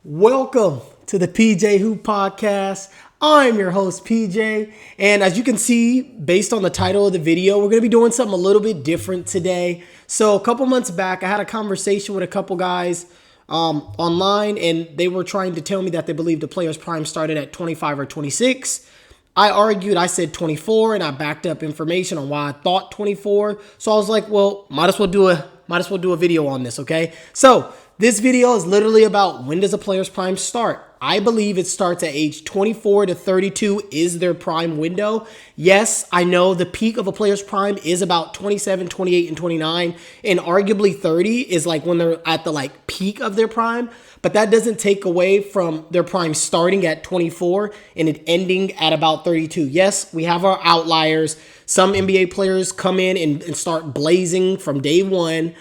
Welcome to the PJ Hoop Podcast. I'm your host, PJ. And as you can see, based on the title of the video, we're going to be doing something a little bit different today. So a couple months back, I had a conversation with a couple guys online, and they were trying to tell me that they believed the player's prime started at 25 or 26. I argued, I said 24, and I backed up information on why I thought 24. So I was like, well, might as well do a video on this, okay? So this video is literally about when does a player's prime start. I believe it starts at age 24 to 32 is their prime window. Yes, I know the peak of a player's prime is about 27, 28, and 29, and arguably 30 is like when they're at the peak of their prime, but that doesn't take away from their prime starting at 24 and it ending at about 32. Yes, we have our outliers. Some NBA players come in and start blazing from day one.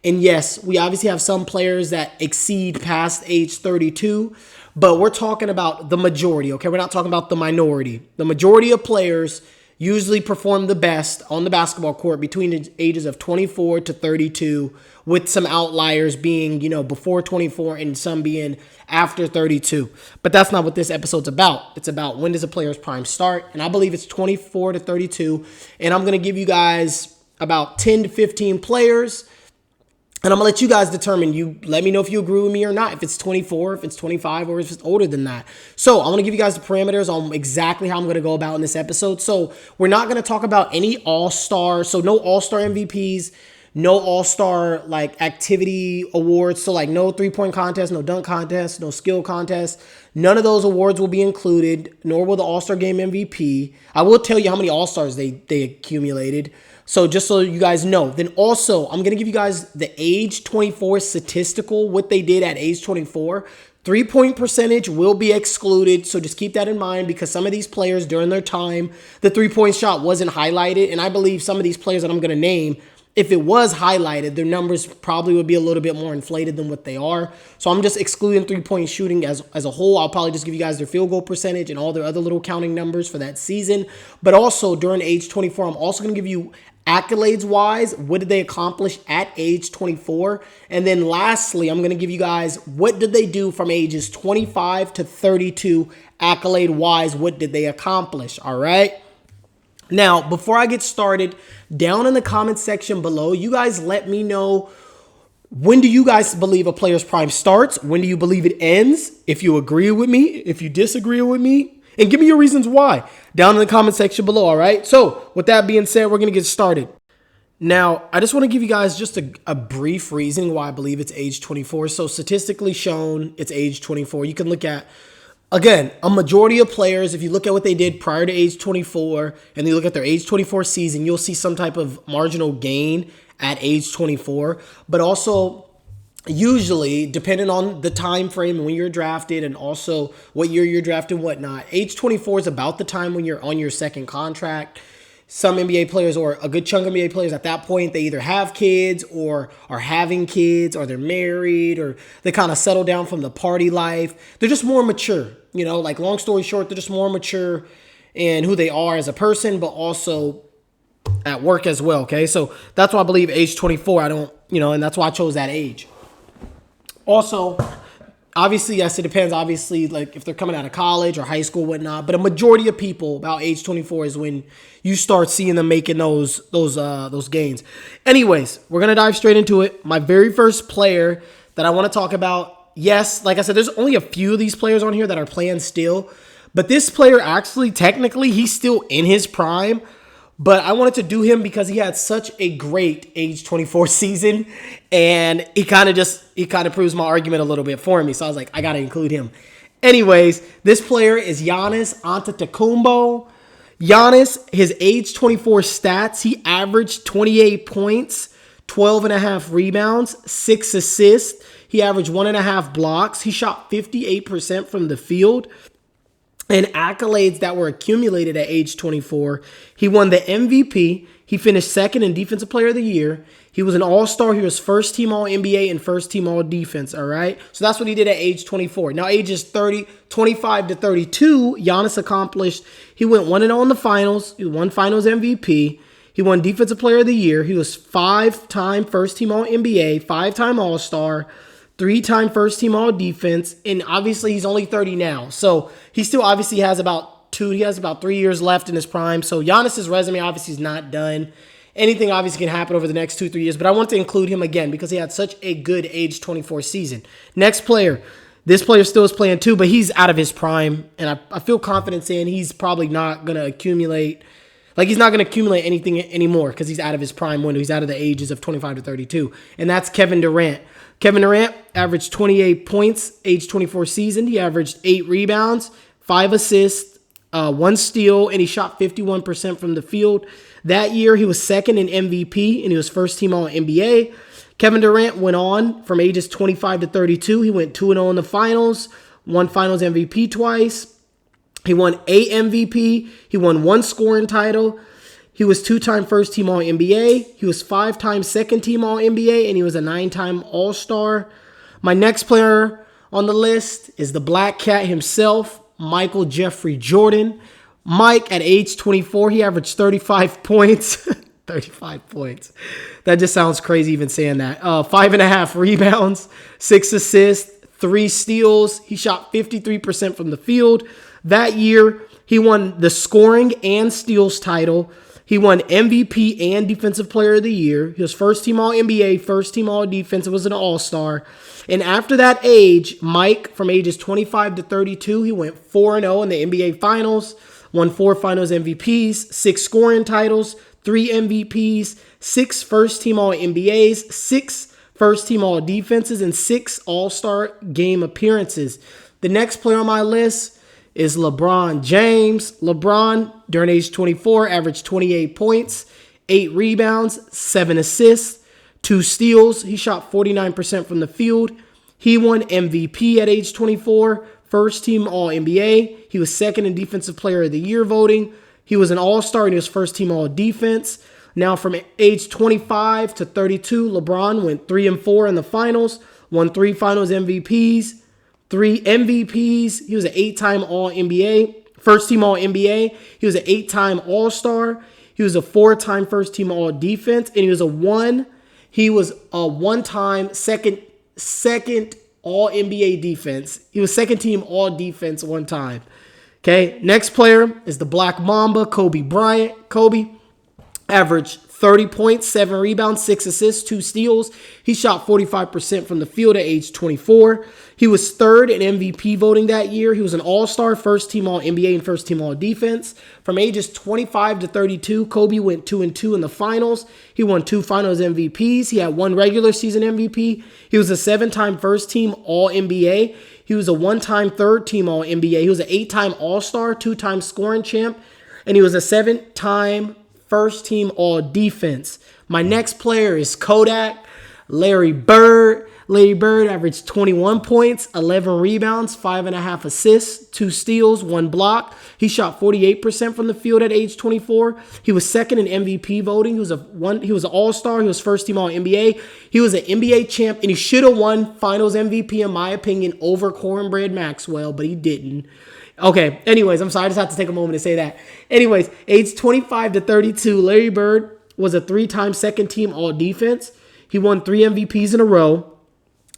And yes, we obviously have some players that exceed past age 32, but we're talking about the majority, okay? We're not talking about the minority. The majority of players usually perform the best on the basketball court between the ages of 24 to 32, with some outliers being, before 24 and some being after 32. But that's not what this episode's about. It's about when does a player's prime start, and I believe it's 24 to 32, and I'm going to give you guys about 10 to 15 players. And I'm going to let you guys determine. You let me know if you agree with me or not, if it's 24, if it's 25, or if it's older than that. So I'm going to give you guys the parameters on exactly how I'm going to go about in this episode. So we're not going to talk about any all-star. So no all-star MVPs, no all-star activity awards. So no three-point contest, no dunk contest, no skill contest. None of those awards will be included, nor will the all-star game MVP. I will tell you how many all-stars they accumulated. So just so you guys know. Then also, I'm going to give you guys the age 24 statistical, what they did at age 24. Three-point percentage will be excluded, so just keep that in mind because some of these players during their time, the three-point shot wasn't highlighted. And I believe some of these players that I'm going to name, if it was highlighted, their numbers probably would be a little bit more inflated than what they are. So I'm just excluding three-point shooting as a whole. I'll probably just give you guys their field goal percentage and all their other little counting numbers for that season. But also during age 24, I'm also going to give you accolades-wise, what did they accomplish at age 24? And then lastly, I'm going to give you guys what did they do from ages 25 to 32 accolade-wise, what did they accomplish, all right? Now, before I get started, down in the comment section below, you guys let me know, when do you guys believe a player's prime starts? When do you believe it ends? If you agree with me, if you disagree with me, and give me your reasons why down in the comment section below, all right? So with that being said, we're going to get started. Now, I just want to give you guys just a brief reason why I believe it's age 24. So statistically shown, it's age 24. You can look at, again, a majority of players, if you look at what they did prior to age 24 and you look at their age 24 season, you'll see some type of marginal gain at age 24. But also, usually, depending on the time frame and when you're drafted and also what year you're drafted and whatnot, age 24 is about the time when you're on your second contract. Some NBA players, or a good chunk of NBA players at that point, they either have kids or are having kids, or they're married, or they kind of settle down from the party life. They're just more mature, long story short, they're just more mature in who they are as a person, but also at work as well, okay? So that's why I believe age 24, and that's why I chose that age. Also, obviously, yes, it depends, obviously, if they're coming out of college or high school, whatnot. But a majority of people about age 24 is when you start seeing them making those gains. Anyways, we're going to dive straight into it. My very first player that I want to talk about, yes, like I said, there's only a few of these players on here that are playing still. But this player actually, technically, he's still in his prime. But I wanted to do him because he had such a great age 24 season, and he kind of proves my argument a little bit for me. So I was like, I got to include him. Anyways, this player is Giannis Antetokounmpo. Giannis, his age 24 stats, he averaged 28 points, 12 and a half rebounds, 6 assists. He averaged 1.5 blocks. He shot 58% from the field. And accolades that were accumulated at age 24, he won the MVP. He finished second in Defensive Player of the Year. He was an all-star. He was first team All-NBA and first team All-Defense, all right? So that's what he did at age 24. Now, ages 25 to 32, Giannis accomplished, he went 1-0 in the finals. He won finals MVP. He won Defensive Player of the Year. He was 5-time first team All-NBA, 5-time All-Star, 3-time first team all defense, and obviously he's only 30 now. So he still obviously has about 3 years left in his prime. So Giannis's resume obviously is not done. Anything obviously can happen over the next 2-3 years, but I want to include him again because he had such a good age 24 season. Next player. This player still is playing too, but he's out of his prime, and I feel confident saying he's probably not going to accumulate. Like, he's not going to accumulate anything anymore because he's out of his prime window. He's out of the ages of 25 to 32, and that's Kevin Durant. Kevin Durant averaged 28 points, age 24 season. He averaged 8 rebounds, 5 assists, 1 steal, and he shot 51% from the field. That year, he was second in MVP, and he was first team All-NBA. Kevin Durant went on from ages 25 to 32. He went 2-0 in the finals, won finals MVP twice. He won 8 MVP. He won 1 scoring title. He was 2-time first team All-NBA. He was 5-time second team All-NBA, and he was a 9-time All-Star. My next player on the list is the Black Cat himself, Michael Jeffrey Jordan. Mike, at age 24, he averaged 35 points. 35 points. That just sounds crazy even saying that. 5.5 rebounds, 6 assists, 3 steals. He shot 53% from the field. That year, he won the scoring and steals title. He won MVP and Defensive Player of the Year. He was first team All-NBA, first team All-Defense. It was an All-Star. And after that age, Mike, from ages 25 to 32, he went 4-0 in the NBA Finals, won 4 Finals MVPs, 6 scoring titles, 3 MVPs, 6 first-team All-NBAs, 6 first-team All-Defenses, and 6 All-Star game appearances. The next player on my list is LeBron James. LeBron, during age 24, averaged 28 points, 8 rebounds, 7 assists, 2 steals. He shot 49% from the field. He won MVP at age 24, first-team All-NBA. He was second in Defensive Player of the Year voting. He was an All-Star and he was first-team All-Defense. Now, from age 25 to 32, LeBron went 3-4 in the finals, won 3 Finals MVPs, 3 MVPs. He was an 8-time All-NBA, first-team All-NBA. He was an 8-time All-Star. He was a 4-time first-team All-Defense, and he was a 1-time second All-NBA defense. He was second-team All-Defense 1 time. Okay, next player is the Black Mamba, Kobe Bryant. Kobe averaged 30 points, 7 rebounds, 6 assists, 2 steals. He shot 45% from the field at age 24. He was third in MVP voting that year. He was an All-Star, first-team All-NBA, and first-team All-Defense. From ages 25 to 32, Kobe went 2-2 in the finals. He won 2 Finals MVPs. He had 1 regular season MVP. He was a 7-time first-team All-NBA. He was a 1-time third-team All-NBA. He was an 8-time All-Star, 2-time scoring champ, and he was a 7-time first-team All-Defense. My next player is Kodak, Larry Bird. Larry Bird averaged 21 points, 11 rebounds, 5.5 assists, 2 steals, 1 block. He shot 48% from the field at age 24. He was second in MVP voting. He was an All-Star. He was first-team All-NBA. He was an NBA champ, and he should have won Finals MVP, in my opinion, over Cornbread Maxwell, but he didn't. Okay, anyways, I'm sorry. I just have to take a moment to say that. Anyways, age 25 to 32, Larry Bird was a 3-time second-team All-Defense. He won 3 MVPs in a row.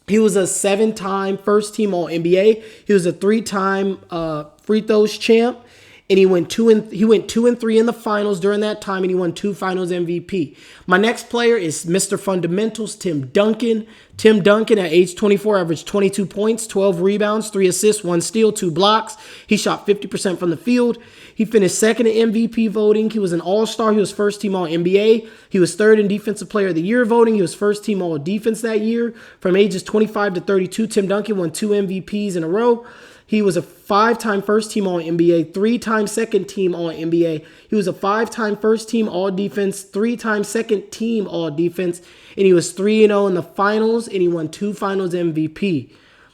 He was a 7-time first-team All-NBA. He was a 3-time free throws champ, and he went 2-3 in the finals during that time, and he won 2 Finals MVP. My next player is Mr. Fundamentals, Tim Duncan. Tim Duncan, at age 24, averaged 22 points, 12 rebounds, 3 assists, 1 steal, 2 blocks. He shot 50% from the field. He finished second in MVP voting. He was an All-Star. He was first-team All-NBA. He was third in Defensive Player of the Year voting. He was first-team All-Defense that year. From ages 25 to 32, Tim Duncan won 2 MVPs in a row. He was a 5-time first-team All-NBA, 3-time second-team All-NBA. He was a 5-time first-team All-Defense, 3-time second-team All-Defense, and he was 3-0 in the finals, and he won 2 Finals MVP.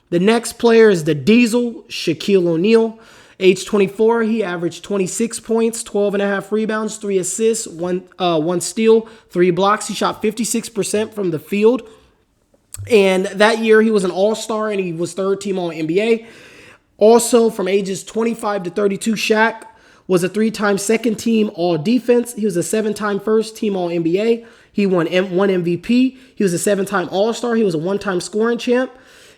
The next player is the Diesel, Shaquille O'Neal. Age 24, he averaged 26 points, 12.5 rebounds, 3 assists, 1 steal, 3 blocks. He shot 56% from the field. And that year, he was an All-Star, and he was third-team All-NBA. Also, from ages 25 to 32, Shaq was a 3-time second-team All-Defense. He was a 7-time first-team All-NBA. He won 1 MVP. He was a 7-time All-Star. He was a 1-time scoring champ.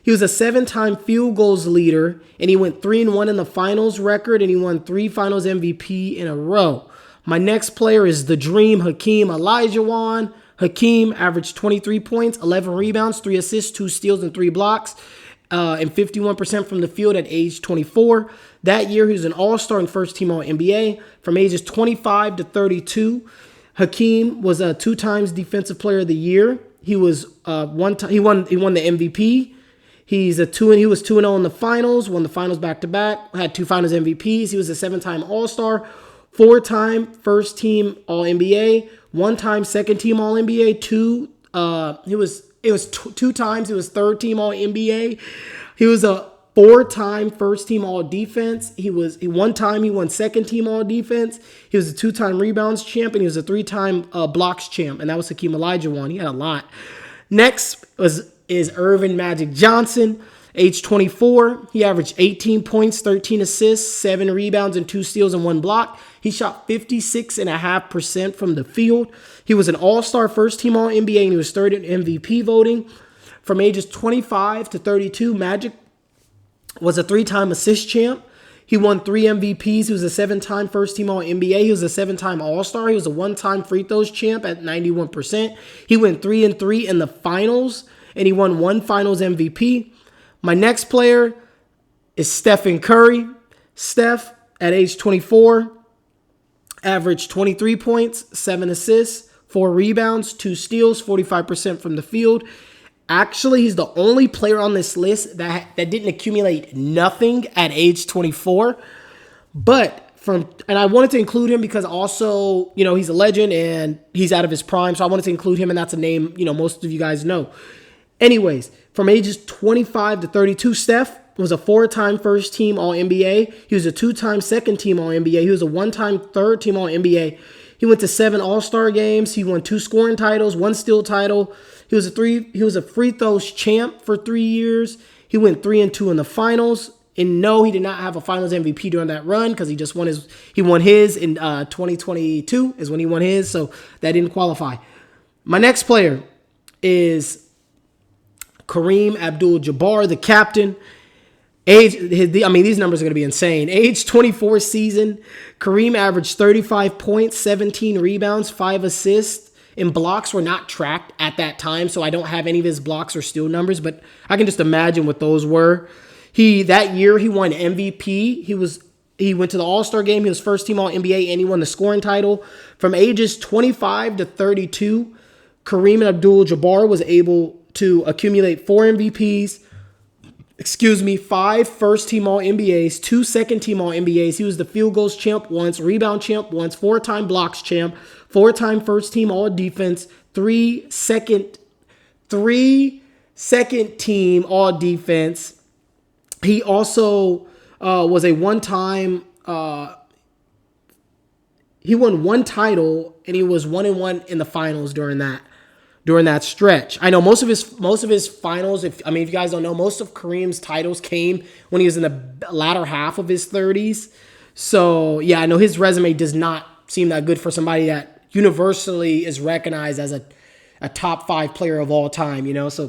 He was a 7-time field goals leader, and he went 3-1 in the finals record, and he won 3 finals MVP in a row. My next player is the Dream, Hakeem Olajuwon. Hakeem averaged 23 points, 11 rebounds, 3 assists, 2 steals, and 3 blocks, and 51% from the field at age 24. That year, he was an all-star and first-team All-NBA. From ages 25 to 32, Hakeem was a 2 times Defensive Player of the Year. He was he won the MVP. He was 2-0 in the finals, won the finals back-to-back, had 2 finals MVPs. He was a 7-time All-Star, 4-time first-team All-NBA, 1-time second-team All-NBA, 2 times he was third-team All-NBA. He was a 4-time first-team All-Defense. One time he won second-team All-Defense. He was a 2-time rebounds champ, and he was a 3-time blocks champ, and that was Hakeem Olajuwon. He had a lot. Next is Irvin Magic Johnson, age 24. He averaged 18 points, 13 assists, 7 rebounds, and 2 steals and 1 block. He shot 56.5% from the field. He was an all-star first-team All-NBA, and he was third in MVP voting. From ages 25 to 32, Magic was a 3-time assist champ. He won 3 MVPs. He was a 7-time first-team All-NBA. He was a 7-time All-Star. He was a 1-time free throws champ at 91%. He went 3-3 in the finals, and he won 1 finals MVP. My next player is Stephen Curry. Steph, at age 24, averaged 23 points, 7 assists, 4 rebounds, 2 steals, 45% from the field. Actually, he's the only player on this list that didn't accumulate nothing at age 24. And I wanted to include him because also, he's a legend and he's out of his prime. So I wanted to include him, and that's a name, most of you guys know. Anyways, from ages 25 to 32, Steph was a 4-time first-team All-NBA. He was a 2-time second-team All-NBA. He was a 1-time third-team All-NBA. He went to 7 All-Star games. He won 2 scoring titles, 1 steal title. He was a free throws champ for 3 years. He went 3-2 in the finals. And no, he did not have a finals MVP during that run because he won his in 2022 is when he won his, so that didn't qualify. My next player is Kareem Abdul-Jabbar, the captain. These numbers are going to be insane. Age 24 season, Kareem averaged 35 points, 17 rebounds, 5 assists, and blocks were not tracked at that time, so I don't have any of his blocks or steal numbers, but I can just imagine what those were. That year, he won MVP. He went to the All-Star game. He was first-team All-NBA, and he won the scoring title. From ages 25 to 32, Kareem Abdul-Jabbar was able to accumulate 4 MVPs, 5 first-team All-NBAs, 2 second-team All-NBAs. He was the field goals champ once, rebound champ once, 4-time blocks champ, 4-time first-team All-Defense, 3 second-team All-Defense. He also was a 1-time. He won 1 title, and he was 1-1 in the finals during that stretch. I know most of his finals. If you guys don't know, most of Kareem's titles came when he was in the latter half of his 30s. So yeah, I know his resume does not seem that good for somebody that universally is recognized as a top 5 player of all time. So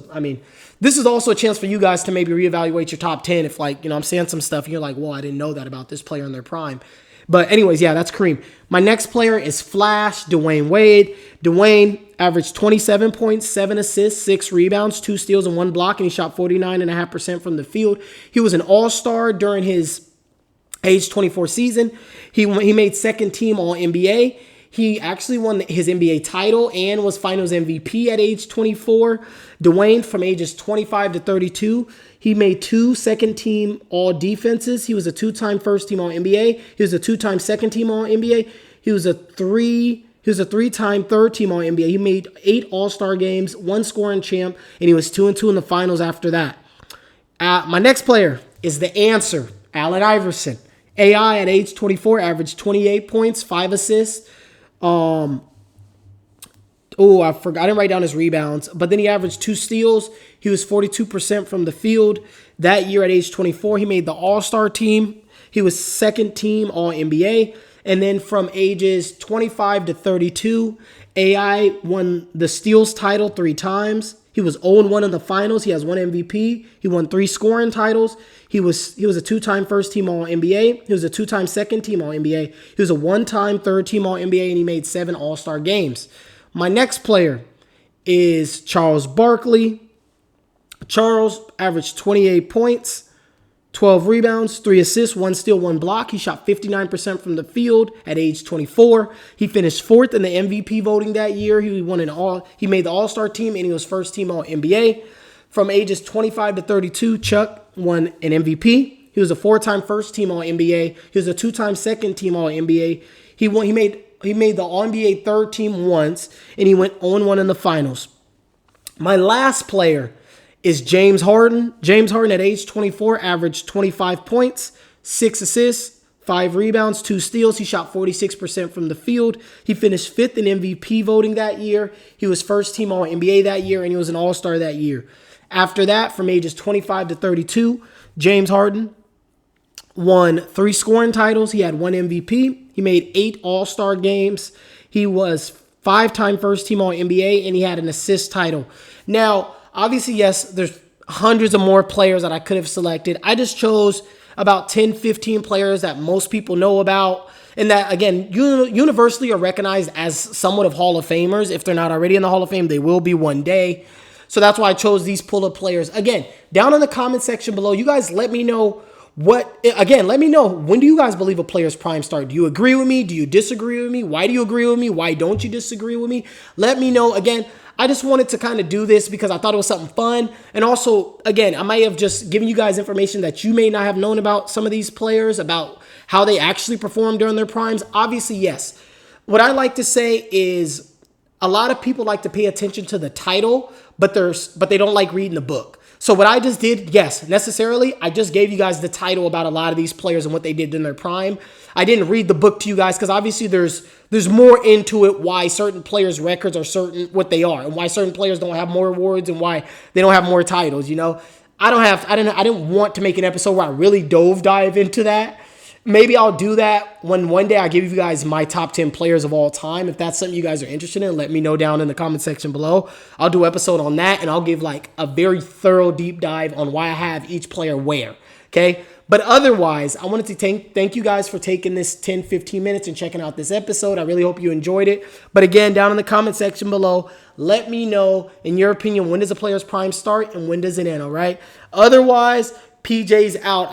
this is also a chance for you guys to maybe reevaluate your top 10. If I'm saying some stuff and you're like, well, I didn't know that about this player in their prime. But anyways, yeah, that's Kareem. My next player is Flash, Dwayne Wade. Dwayne averaged 27 points, 7 assists, 6 rebounds, 2 steals, and 1 block, and he shot 49.5% from the field. He was an all-star during his age 24 season. He made second team All-NBA. He actually won his NBA title and was Finals MVP at age 24. Dwayne, from ages 25 to 32, he made 2 second-team All-Defenses. He was a 2-time first-team All-NBA. He was a 2-time second-team All-NBA. He was a 3-time third-team All-NBA. He made 8 All-Star games, 1 scoring champ, and he was 2-2 in the finals after that. My next player is the answer, Allen Iverson. AI at age 24 averaged 28 points, 5 assists. I forgot. I didn't write down his rebounds, but then he averaged 2 steals. He was 42% from the field. That year at age 24, he made the All-Star team. He was second team All-NBA. And then from ages 25 to 32, AI won the steals title 3 times. He was 0-1 in the finals. He has 1 MVP. He won 3 scoring titles. He was a 2-time first-team All-NBA. He was a 2-time second-team All-NBA. He was a 1-time third-team All-NBA, and he made 7 All-Star games. My next player is Charles Barkley. Charles averaged 28 points, 12 rebounds, 3 assists, 1 steal, 1 block. He shot 59% from the field at age 24. He finished 4th in the MVP voting that year. He made the All-Star team, and he was first-team All-NBA. From ages 25 to 32, Chuck won an MVP. He was a 4-time first-team All-NBA. He was a 2-time second-team All-NBA. He made the All-NBA third team once, and he went 0-1 in the finals. My last player is James Harden. James Harden at age 24 averaged 25 points, 6 assists, 5 rebounds, 2 steals. He shot 46% from the field. He finished 5th in MVP voting that year. He was first team All-NBA that year, and he was an All-Star that year. After that, from ages 25 to 32, James Harden won 3 scoring titles. He had 1 MVP. He made 8 All-Star games. He was 5-time first-team All-NBA, and he had an assist title. Now, obviously, yes, there's hundreds of more players that I could have selected. I just chose about 10, 15 players that most people know about and that, again, universally are recognized as somewhat of Hall of Famers. If they're not already in the Hall of Fame, they will be one day. So that's why I chose these pull-up players. Again, down in the comment section below, you guys let me know let me know, when do you guys believe a player's prime start? Do you agree with me? Do you disagree with me? Why do you agree with me? Why don't you disagree with me? Let me know. Again, I just wanted to kind of do this because I thought it was something fun. And also, again, I might have just given you guys information that you may not have known about some of these players, about how they actually perform during their primes. Obviously, yes. What I like to say is a lot of people like to pay attention to the title, but they don't like reading the book. So what I just did, yes, necessarily, I just gave you guys the title about a lot of these players and what they did in their prime. I didn't read the book to you guys because obviously there's more into it, why certain players' records are certain what they are, and why certain players don't have more awards and why they don't have more titles. You know, I didn't want to make an episode where I really dive into that. Maybe I'll do that when one day I give you guys my top 10 players of all time. If that's something you guys are interested in, let me know down in the comment section below. I'll do an episode on that, and I'll give like a very thorough deep dive on why I have each player where, okay? But otherwise, I wanted to thank you guys for taking this 10, 15 minutes and checking out this episode. I really hope you enjoyed it. But again, down in the comment section below, let me know, in your opinion, when does a player's prime start and when does it end, all right? Otherwise, PJ's out.